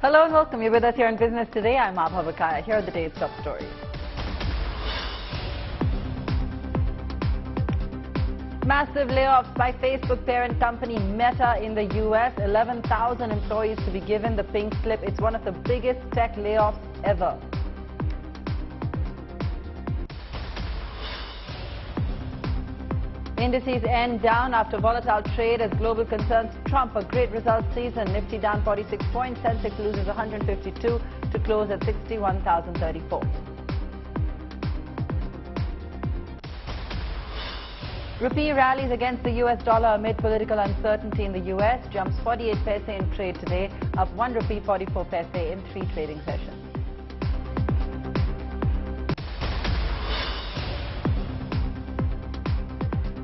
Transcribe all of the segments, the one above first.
Hello and welcome. You're with us here in Business Today. I'm Abha. Here are the day's top stories. Massive layoffs by Facebook parent company Meta in the US. 11,000 employees to be given the pink slip. It's one of the biggest tech layoffs ever. Indices end down after volatile trade as global concerns trump a great results season. Nifty down 46 points. Sensex loses 152 to close at 61,034. Rupee rallies against the US dollar amid political uncertainty in the US. Jumps 48 paise in trade today, up 1 rupee 44 paise in 3 trading sessions.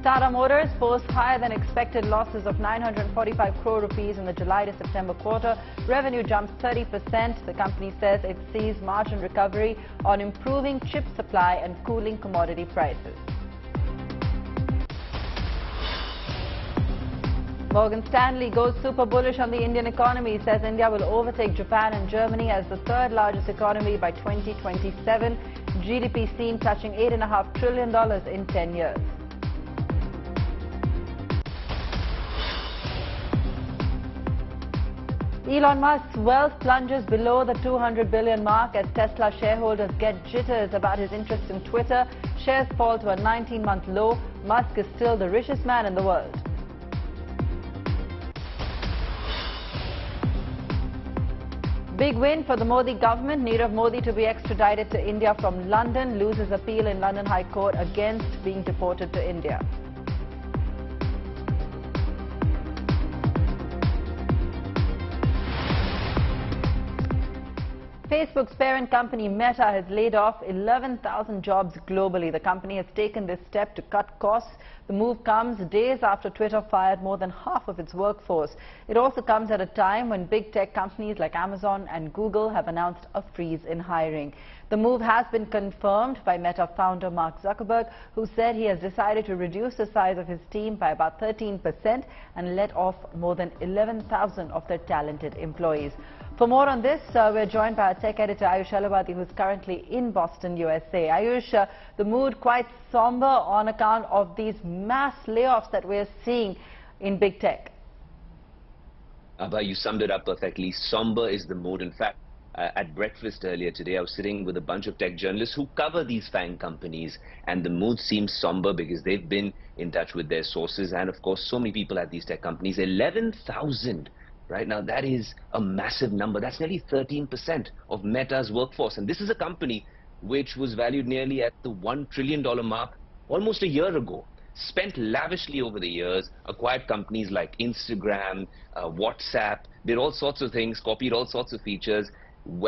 Tata Motors posts higher than expected losses of 945 crore rupees in the July to September quarter. Revenue jumps 30%. The company says it sees margin recovery on improving chip supply and cooling commodity prices. Morgan Stanley goes super bullish on the Indian economy, says India will overtake Japan and Germany as the third largest economy by 2027. GDP seen touching $8.5 trillion in 10 years. Elon Musk's wealth plunges below the 200 billion mark as Tesla shareholders get jitters about his interest in Twitter. Shares fall to a 19-month low. Musk is still the richest man in the world. Big win for the Modi government. Nirav Modi to be extradited to India from London. Loses appeal in London High Court against being deported to India. Facebook's parent company Meta has laid off 11,000 jobs globally. The company has taken this step to cut costs. The move comes days after Twitter fired more than half of its workforce. It also comes at a time when big tech companies like Amazon and Google have announced a freeze in hiring. The move has been confirmed by Meta founder Mark Zuckerberg, who said he has decided to reduce the size of his team by about 13% and let off more than 11,000 of their talented employees. For more on this, we're joined by our tech editor Ayush Alavati, who's currently in Boston, USA. Ayush, the mood quite somber on account of these mass layoffs that we're seeing in big tech. Abha, you summed it up perfectly. Somber is the mood. In fact, at breakfast earlier today, I was sitting with a bunch of tech journalists who cover these FANG companies, and the mood seems somber because they've been in touch with their sources, and of course, so many people at these tech companies. 11,000. Right now, that is a massive number. That's nearly 13% of Meta's workforce. And this is a company which was valued nearly at the $1 trillion mark almost a year ago. Spent lavishly over the years, acquired companies like Instagram, WhatsApp, did all sorts of things, copied all sorts of features,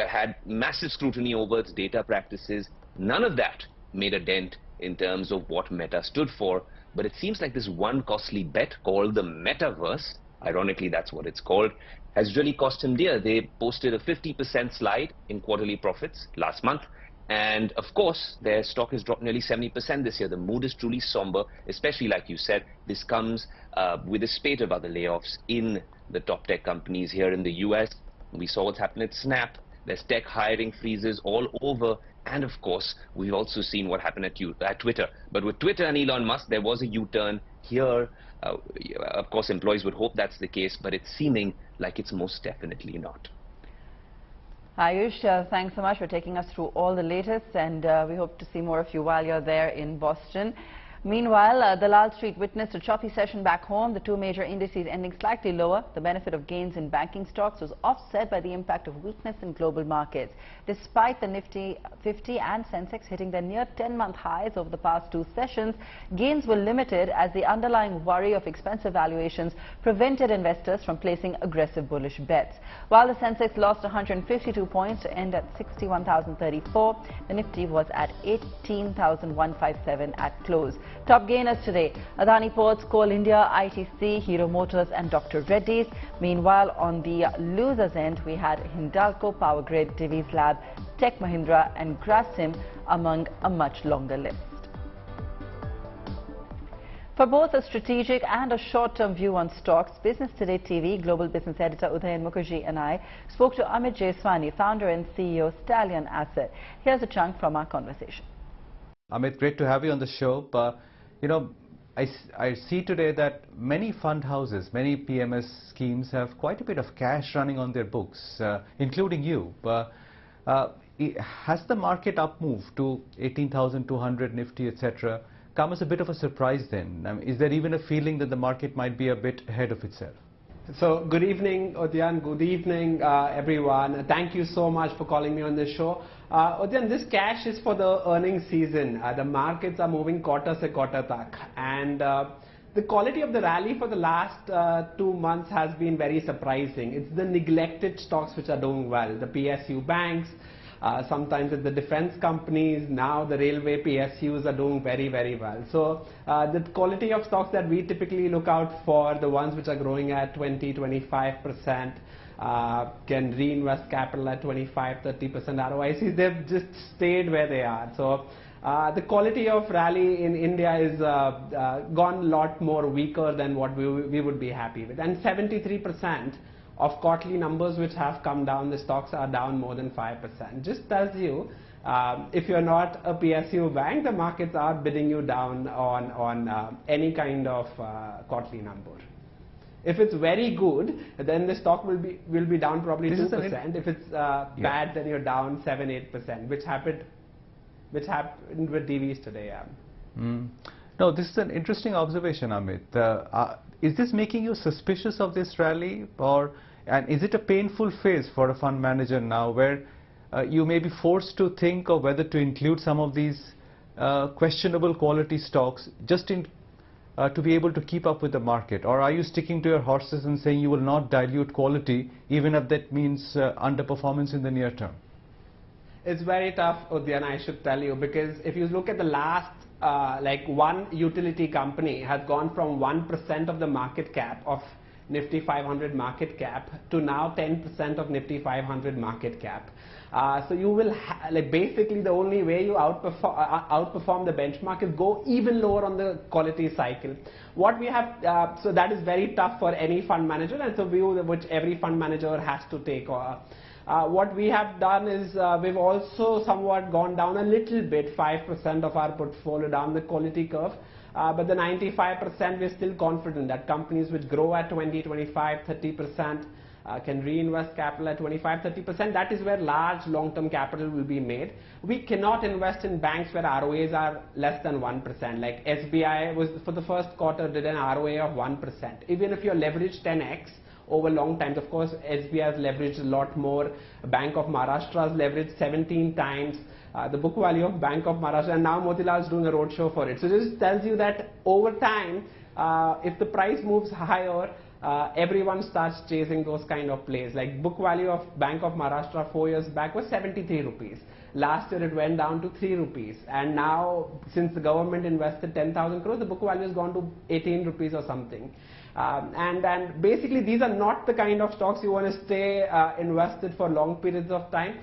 had massive scrutiny over its data practices. None of that made a dent in terms of what Meta stood for. But it seems like this one costly bet called the Metaverse, ironically that's what it's called, has really cost him dear. They posted a 50% slide in quarterly profits last month, and of course their stock has dropped nearly 70% this year. The mood is truly somber, especially like you said. This comes with a spate of other layoffs in the top tech companies here in the US. We saw what's happened at Snap. There's tech hiring freezes all over, and of course we've also seen what happened at Twitter. But with Twitter and Elon Musk, there was a U-turn here. Of course, employees would hope that's the case, but it's seeming like it's most definitely not. Ayush, thanks so much for taking us through all the latest, and we hope to see more of you while you're there in Boston. Meanwhile, the Lal Street witnessed a choppy session back home. The two major indices ending slightly lower. The benefit of gains in banking stocks was offset by the impact of weakness in global markets. Despite the Nifty 50 and Sensex hitting their near 10-month highs over the past two sessions, gains were limited as the underlying worry of expensive valuations prevented investors from placing aggressive bullish bets. While the Sensex lost 152 points to end at 61,034, the Nifty was at 18,157 at close. Top gainers today: Adani Ports, Coal India, ITC, Hero Motors and Dr. Reddy's. Meanwhile, on the losers end, we had Hindalco, Power Grid, Divi's Lab, Tech Mahindra and Grasim among a much longer list. For both a strategic and a short-term view on stocks, Business Today TV Global Business Editor Udayan Mukherjee and I spoke to Amit Jeswani, founder and CEO Stallion Asset. Here's a chunk from our conversation. Amit, great to have you on the show. You know, I see today that many fund houses, many PMS schemes have quite a bit of cash running on their books, including you. Has the market up move to 18,200 Nifty, etc., come as a bit of a surprise then? I mean, is there even a feeling that the market might be a bit ahead of itself? So good evening, Udayan. Good evening, everyone. Thank you so much for calling me on this show. Udayan, this cash is for the earnings season. The markets are moving quarter se quarter tak. And the quality of the rally for the last 2 months has been very surprising. It's the neglected stocks which are doing well. The PSU banks, sometimes it's the defense companies, now the railway PSUs are doing very, very well. So the quality of stocks that we typically look out for, the ones which are growing at 20-25%, can reinvest capital at 25-30% ROICs, they've just stayed where they are. So the quality of rally in India is gone a lot more weaker than what we would be happy with. And 73% of quarterly numbers which have come down, the stocks are down more than 5%. Just tells you, if you're not a PSU bank, the markets are bidding you down on any kind of quarterly number. If it's very good, then the stock will be down probably 2%. If it's bad, then you're down 7-8%, which happened with DVs today. No, this is an interesting observation, Amit. Is this making you suspicious of this rally, and is it a painful phase for a fund manager now, where you may be forced to think of whether to include some of these questionable quality stocks just to be able to keep up with the market? Or are you sticking to your horses and saying you will not dilute quality, even if that means underperformance in the near term? It's very tough, Udayan, I should tell you, because if you look at the last, like one utility company has gone from 1% of the market cap of Nifty 500 market cap to now 10% of Nifty 500 market cap. So you will, basically the only way you outperform the benchmark is go even lower on the quality cycle. What we have, so that is very tough for any fund manager, and it's a view which every fund manager has to take. What we have done is we've also somewhat gone down a little bit, 5% of our portfolio down the quality curve. But the 95%, we're still confident that companies which grow at 20, 25, 30% can reinvest capital at 25, 30%. That is where large long-term capital will be made. We cannot invest in banks where ROAs are less than 1%. Like SBI was, for the first quarter, did an ROA of 1%. Even if you're leveraged 10x, over long times, of course, SBI has leveraged a lot more. Bank of Maharashtra has leveraged 17 times the book value of Bank of Maharashtra, and now Motilal is doing a roadshow for it. So this tells you that over time, if the price moves higher, everyone starts chasing those kind of plays. Like book value of Bank of Maharashtra 4 years back was 73 rupees. Last year it went down to 3 rupees, and now since the government invested 10,000 crores, the book value has gone to 18 rupees or something. And basically these are not the kind of stocks you want to stay invested for long periods of time.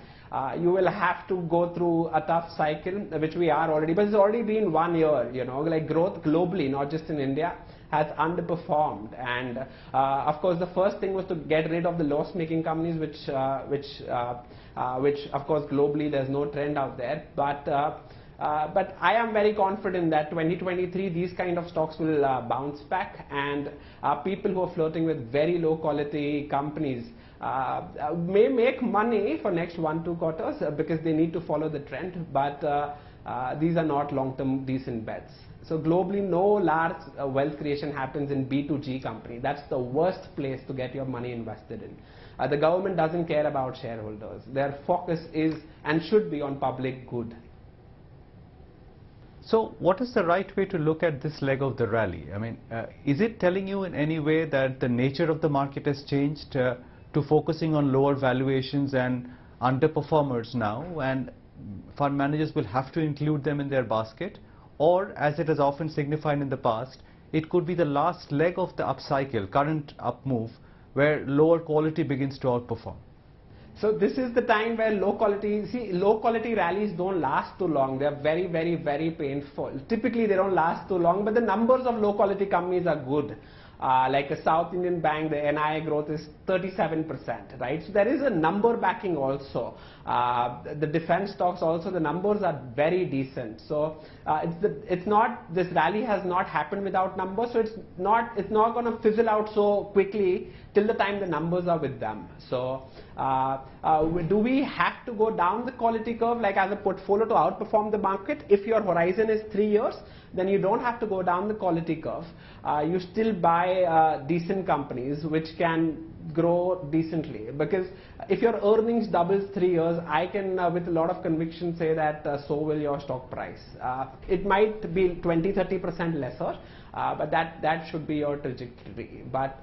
You will have to go through a tough cycle, which we are already, but it's already been 1 year, you know, like growth globally, not just in India, has underperformed. And of course the first thing was to get rid of the loss-making companies, which of course globally there's no trend out there. But I am very confident that 2023 these kind of stocks will bounce back, and people who are flirting with very low quality companies may make money for next 1-2 quarters because they need to follow the trend, but these are not long-term decent bets. So globally, no large wealth creation happens in B2G company. That's the worst place to get your money invested in. The government doesn't care about shareholders. Their focus is and should be on public good. So what is the right way to look at this leg of the rally? I mean, is it telling you in any way that the nature of the market has changed to focusing on lower valuations and underperformers now, and fund managers will have to include them in their basket? Or, as it has often signified in the past, it could be the last leg of the upcycle, current up move, where lower quality begins to outperform? So this is the time where low quality rallies don't last too long. They're very, very, very painful. Typically they don't last too long, but the numbers of low quality companies are good. Like a South Indian bank, the NII growth is 37%, right? So there is a number backing also. The defense stocks also, the numbers are very decent. So it's not, this rally has not happened without numbers, so it's not going to fizzle out so quickly till the time the numbers are with them. So do we have to go down the quality curve like as a portfolio to outperform the market? If your horizon is 3 years, then you don't have to go down the quality curve. You still buy decent companies which can grow decently, because if your earnings doubles 3 years, I can with a lot of conviction say that so will your stock price. It might be 20-30% lesser, but that should be your trajectory. But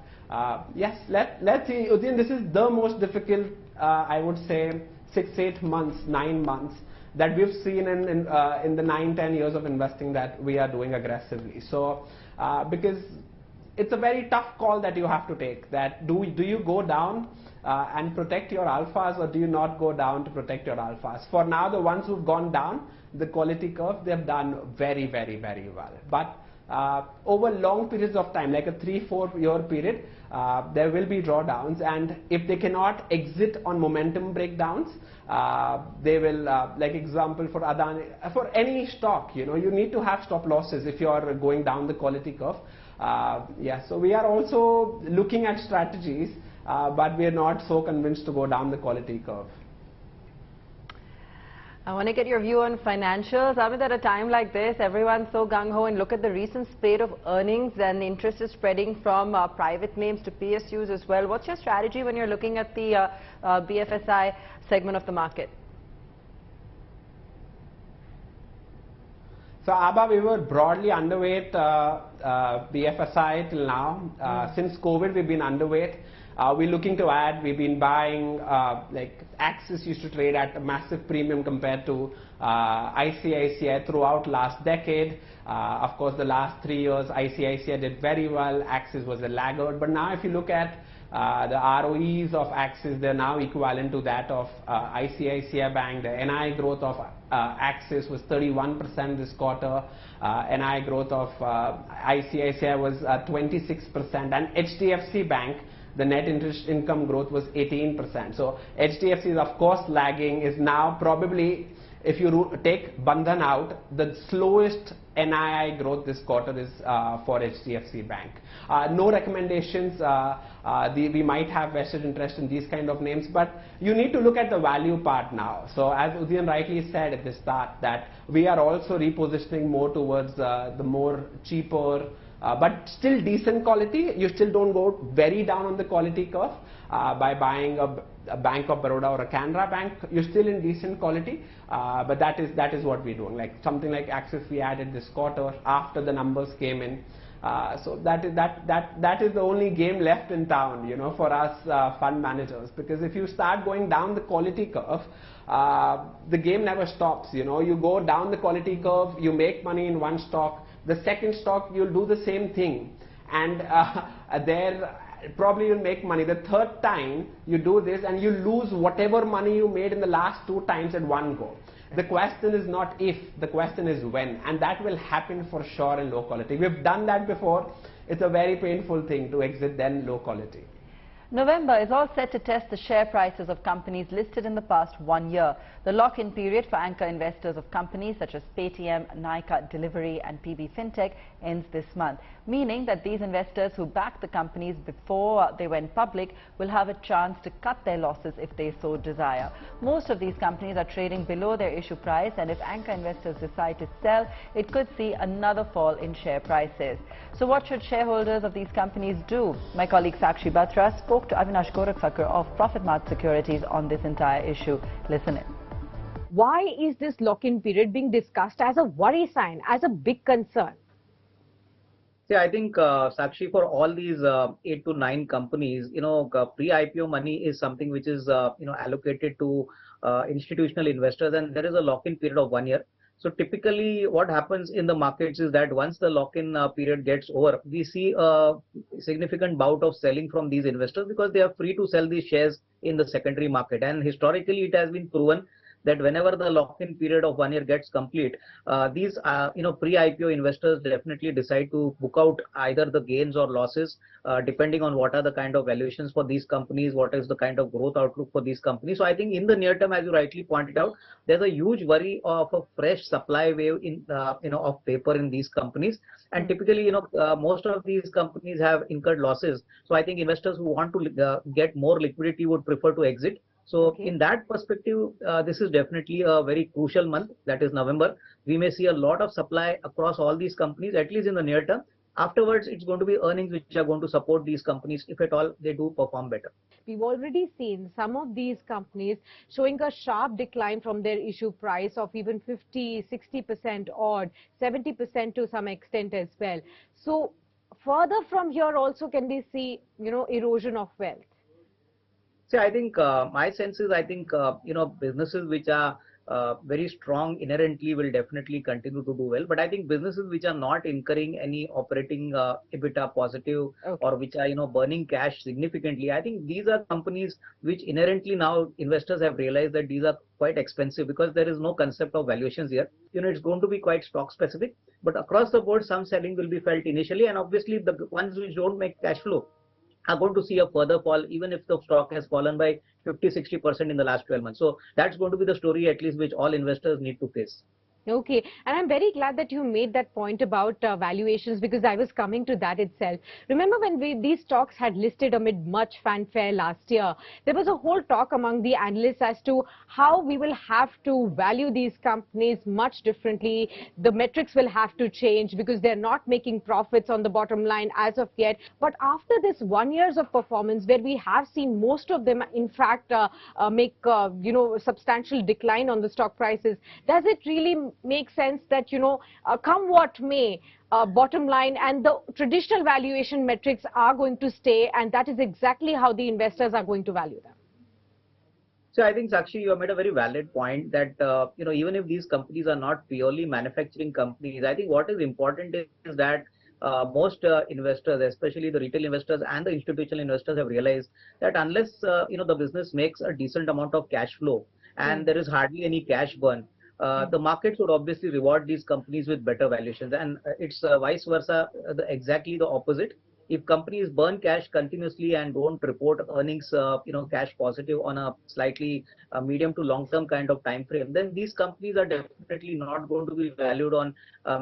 yes, let's see. Udin, this is the most difficult, I would say, 6-8 months, 9 months that we've seen in the 9-10 years of investing that we are doing aggressively. So because it's a very tough call that you have to take, that do you go down and protect your alphas, or do you not go down to protect your alphas? For now, the ones who've gone down the quality curve, they've done very, very, very well. But over long periods of time, like a 3-4 year period, there will be drawdowns, and if they cannot exit on momentum breakdowns, they will, like example for Adani, for any stock, you need to have stop losses if you are going down the quality curve. Yeah, so we are also looking at strategies, but we are not so convinced to go down the quality curve. I want to get your view on financials. Amit, at a time like this, everyone's so gung-ho, and look at the recent spate of earnings, and the interest is spreading from private names to PSUs as well. What's your strategy when you're looking at the BFSI segment of the market? So Abha, we were broadly underweight BFSI till now. Since COVID, we've been underweight. We're looking to add. We've been buying, like Axis used to trade at a massive premium compared to ICICI throughout last decade. Of course, the last 3 years, ICICI did very well. Axis was a laggard. But now if you look at the ROEs of Axis, they're now equivalent to that of ICICI Bank. The NI growth of Axis was 31% this quarter. NI growth of ICICI was 26%. And HDFC Bank, the net interest income growth was 18%. So HDFC is of course lagging, is now probably, if you take Bandhan out, the slowest NII growth this quarter is for HDFC Bank. No recommendations. We might have vested interest in these kind of names, but you need to look at the value part now. So as Udayan rightly said at the start, that we are also repositioning more towards the more cheaper, but still decent quality. You still don't go very down on the quality curve by buying a Bank of Baroda or a Canara Bank. You're still in decent quality, but that is what we're doing. Like something like Axis we added this quarter after the numbers came in. So that is the only game left in town, for us fund managers. Because if you start going down the quality curve, the game never stops. You go down the quality curve, you make money in one stock. The second stock, you'll do the same thing, and there probably you'll make money. The third time you do this and you lose whatever money you made in the last 2 times at one go. The question is not if, the question is when, and that will happen for sure in low quality. We've done that before. It's a very painful thing to exit then low quality. November is all set to test the share prices of companies listed in the past 1 year. The lock-in period for anchor investors of companies such as Paytm, Nykaa, Delivery and PB Fintech ends this month, meaning that these investors who backed the companies before they went public will have a chance to cut their losses if they so desire. Most of these companies are trading below their issue price, and if anchor investors decide to sell, it could see another fall in share prices. So what should shareholders of these companies do? My colleague Sakshi Batra spoke to Avinash Gorakhpur of Profit Mart Securities on this entire issue. Listen in. Why is this lock-in period being discussed as a worry sign, as a big concern? See, I think, Sakshi, for all these 8 to 9 companies, pre-IPO money is something which is, allocated to institutional investors, and there is a lock-in period of 1 year. So typically what happens in the markets is that once the lock-in period gets over, we see a significant bout of selling from these investors because they are free to sell these shares in the secondary market. And historically it has been proven that whenever the lock-in period of 1 year gets complete, these pre-IPO investors definitely decide to book out either the gains or losses, depending on what are the kind of valuations for these companies, what is the kind of growth outlook for these companies. So I think in the near term, as you rightly pointed out, there's a huge worry of a fresh supply wave in of paper in these companies. And typically, most of these companies have incurred losses. So I think investors who want to get more liquidity would prefer to exit. So in that perspective, this is definitely a very crucial month, that is November. We may see a lot of supply across all these companies, at least in the near term. Afterwards, it's going to be earnings which are going to support these companies, if at all they do perform better. We've already seen some of these companies showing a sharp decline from their issue price of even 50, 60% odd, 70% to some extent as well. So further from here also can we see, erosion of wealth? See, I think my sense is, I think, businesses which are very strong inherently will definitely continue to do well. But I think businesses which are not incurring any operating EBITDA positive or which are, burning cash significantly, I think these are companies which inherently now investors have realized that these are quite expensive because there is no concept of valuations here. It's going to be quite stock specific, but across the board, some selling will be felt initially. And obviously the ones which don't make cash flow are going to see a further fall, even if the stock has fallen by 50-60% in the last 12 months. So that's going to be the story, at least, which all investors need to face. Okay, and I'm very glad that you made that point about valuations, because I was coming to that itself. Remember when these stocks had listed amid much fanfare last year, there was a whole talk among the analysts as to how we will have to value these companies much differently. The metrics will have to change because they're not making profits on the bottom line as of yet. But after this 1 year of performance, where we have seen most of them, in fact, make substantial decline on the stock prices, does it really make sense that, come what may, bottom line and the traditional valuation metrics are going to stay, and that is exactly how the investors are going to value them? So I think, Sakshi, you have made a very valid point that, even if these companies are not purely manufacturing companies, I think what is important is that most investors, especially the retail investors and the institutional investors, have realized that unless, the business makes a decent amount of cash flow and there is hardly any cash burn, the markets would obviously reward these companies with better valuations, and it's vice versa, exactly the opposite. If companies burn cash continuously and don't report earnings, cash positive on a slightly medium to long term kind of time frame, then these companies are definitely not going to be valued on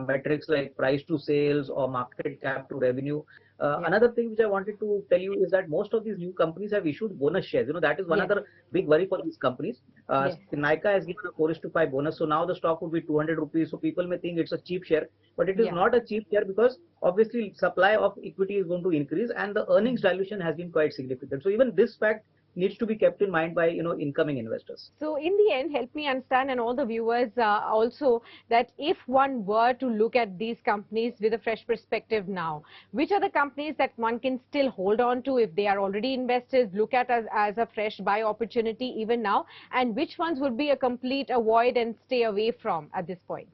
metrics like price to sales or market cap to revenue. Another thing which I wanted to tell you is that most of these new companies have issued bonus shares. That is one other big worry for these companies. Nykaa has given a 4:5 bonus, so now the stock would be 200 rupees. So people may think it's a cheap share, but it is not a cheap share, because obviously supply of equity is going to increase and the earnings dilution has been quite significant. So even this fact needs to be kept in mind by incoming investors. So in the end, help me understand, and all the viewers also, that if one were to look at these companies with a fresh perspective now, which are the companies that one can still hold on to if they are already invested, look at as a fresh buy opportunity even now, and which ones would be a complete avoid and stay away from at this point?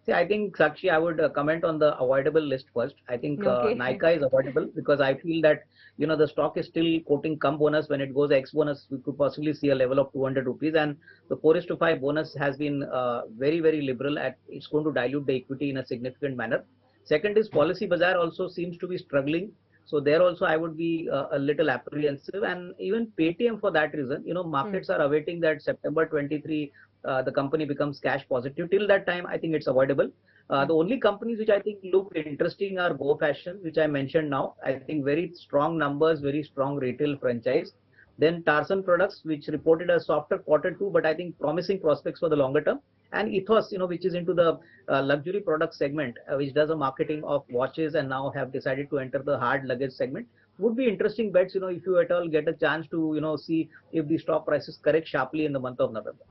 See, I think, Sakshi, I would comment on the avoidable list first. I think Nykaa is avoidable because I feel that, the stock is still quoting come bonus. When it goes X bonus, we could possibly see a level of 200 rupees. And the 4:5 bonus has been very, very liberal. It's going to dilute the equity in a significant manner. Second is Policy Bazaar also seems to be struggling. So there also I would be a little apprehensive. And even Paytm, for that reason, markets are awaiting that September 23, the company becomes cash positive. Till that time, I think it's avoidable. The only companies which I think look interesting are Go Fashion, which I mentioned now. I think very strong numbers, very strong retail franchise. Then Tarsan Products, which reported a softer Q2, but I think promising prospects for the longer term. And Ethos, which is into the luxury product segment, which does a marketing of watches and now have decided to enter the hard luggage segment, would be interesting bets, if you at all get a chance to, see if the stock prices correct sharply in the month of November.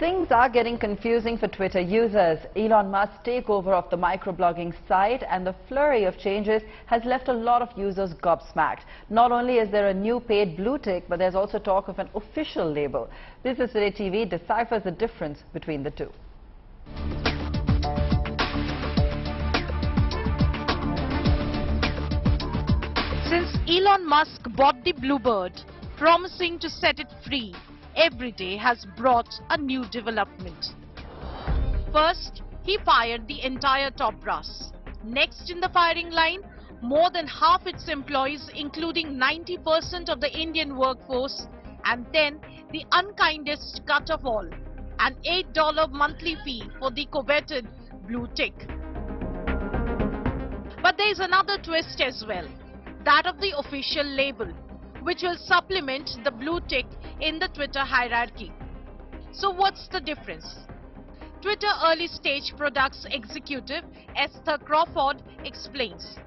Things are getting confusing for Twitter users. Elon Musk's takeover of the microblogging site and the flurry of changes has left a lot of users gobsmacked. Not only is there a new paid blue tick, but there's also talk of an official label. Business Today TV deciphers the difference between the two. Since Elon Musk bought the Bluebird, promising to set it free, every day has brought a new development. First, he fired the entire top brass. Next in the firing line, more than half its employees, including 90% of the Indian workforce, and then the unkindest cut of all, an $8 monthly fee for the coveted blue tick. But there is another twist as well, that of the official label, which will supplement the blue tick in the Twitter hierarchy. So what's the difference? Twitter early stage products executive Esther Crawford explains.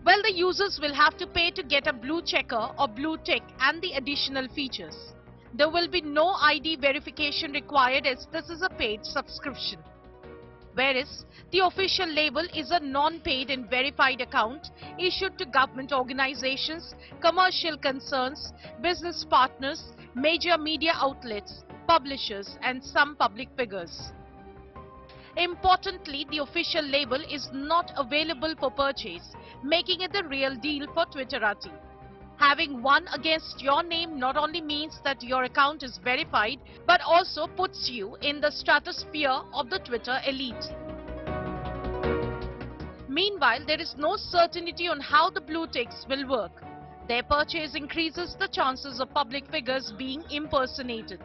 Well, the users will have to pay to get a blue checker or blue tick and the additional features. There will be no ID verification required as this is a paid subscription. Whereas the official label is a non-paid and verified account issued to government organizations, commercial concerns, business partners, major media outlets, publishers and some public figures. Importantly, the official label is not available for purchase, making it the real deal for Twitterati. Having one against your name not only means that your account is verified, but also puts you in the stratosphere of the Twitter elite. Meanwhile, there is no certainty on how the blue ticks will work. Their purchase increases the chances of public figures being impersonated.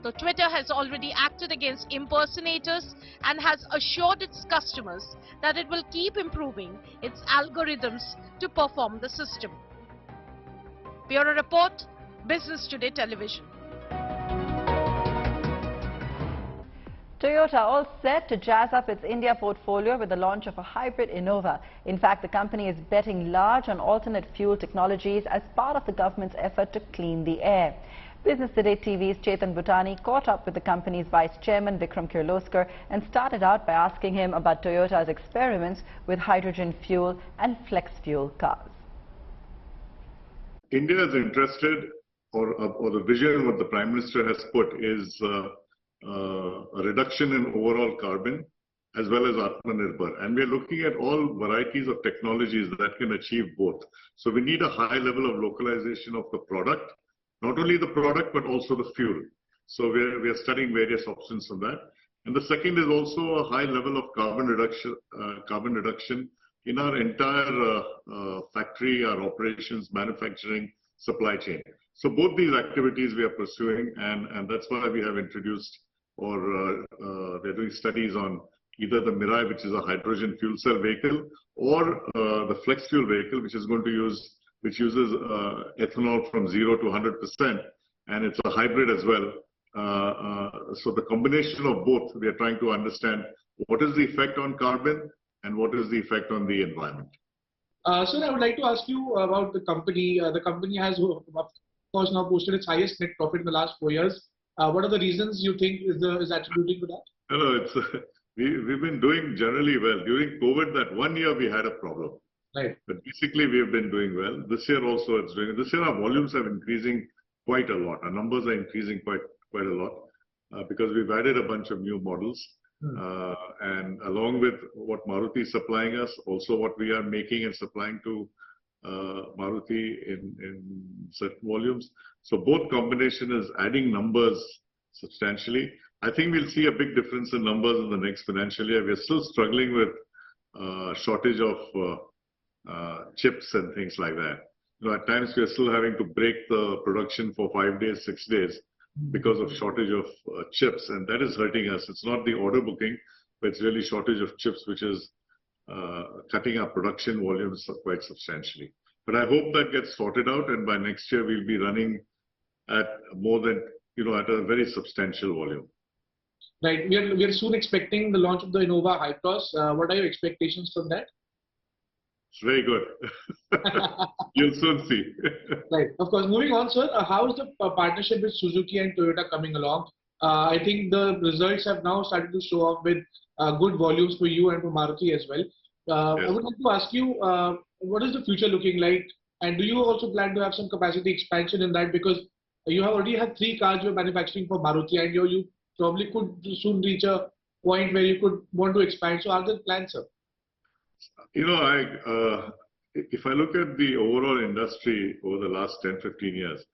So Twitter has already acted against impersonators and has assured its customers that it will keep improving its algorithms to perform the system. Bureau Report, Business Today Television. Toyota all set to jazz up its India portfolio with the launch of a hybrid Innova. In fact, the company is betting large on alternate fuel technologies as part of the government's effort to clean the air. Business Today TV's Chetan Bhutani caught up with the company's vice chairman Vikram Kirloskar and started out by asking him about Toyota's experiments with hydrogen fuel and flex fuel cars. India is interested, or the vision what the Prime Minister has put is a reduction in overall carbon as well as Atmanirbhar. And we are looking at all varieties of technologies that can achieve both. So we need a high level of localization of the product, not only the product but also the fuel. So we are studying various options on that. And the second is also a high level of carbon reduction in our entire factory, our operations, manufacturing, supply chain. So both these activities we are pursuing, and that's why we have introduced, or they're doing studies on either the Mirai, which is a hydrogen fuel cell vehicle, or the flex fuel vehicle, which uses ethanol from 0 to 100%, and it's a hybrid as well. So the combination of both, we are trying to understand what is the effect on carbon and what is the effect on the environment. Sir, I would like to ask you about the company. The company has, of course, now posted its highest net profit in the last 4 years. What are the reasons you think is attributing to that? No, we've been doing generally well. During COVID, that 1 year we had a problem. Right. But basically, we have been doing well. This year also, it's doing. This year, our volumes are increasing quite a lot. Our numbers are increasing quite a lot because we've added a bunch of new models. And along with what Maruti is supplying us, also what we are making and supplying to Maruti in certain volumes. So both combination is adding numbers substantially. I think we'll see a big difference in numbers in the next financial year. We're still struggling with shortage of chips and things like that. You know, at times we are still having to break the production for 5 days, 6 days because of shortage of chips, and that is hurting us. It's not the order booking, but it's really shortage of chips, which is cutting our production volumes quite substantially. But I hope that gets sorted out, and by next year we'll be running at more than, at a very substantial volume. Right. We are soon expecting the launch of the Innova Hycross. What are your expectations from that? It's very good. You'll soon see. Right. Of course. Moving on, sir, how is the partnership with Suzuki and Toyota coming along? I think the results have now started to show up with good volumes for you and for Maruti as well. Yes. I would like to ask you, what is the future looking like? And do you also plan to have some capacity expansion in that? Because you have already had 3 cars you're manufacturing for Maruti, and you probably could soon reach a point where you could want to expand. So are there plans, sir? If I look at the overall industry over the last 10, 15 years,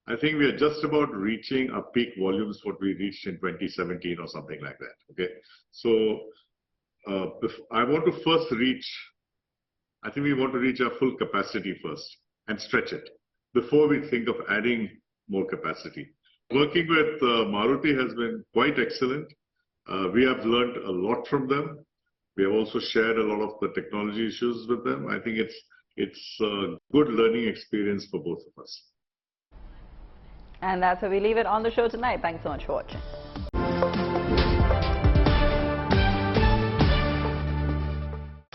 I think we are just about reaching our peak volumes, what we reached in 2017 or something like that. Okay. So I want to first reach, I think we want to reach our full capacity first and stretch it before we think of adding more capacity. Working with Maruti has been quite excellent. We have learned a lot from them. We have also shared a lot of the technology issues with them. I think it's a good learning experience for both of us. And that's where we leave it on the show tonight. Thanks so much for watching.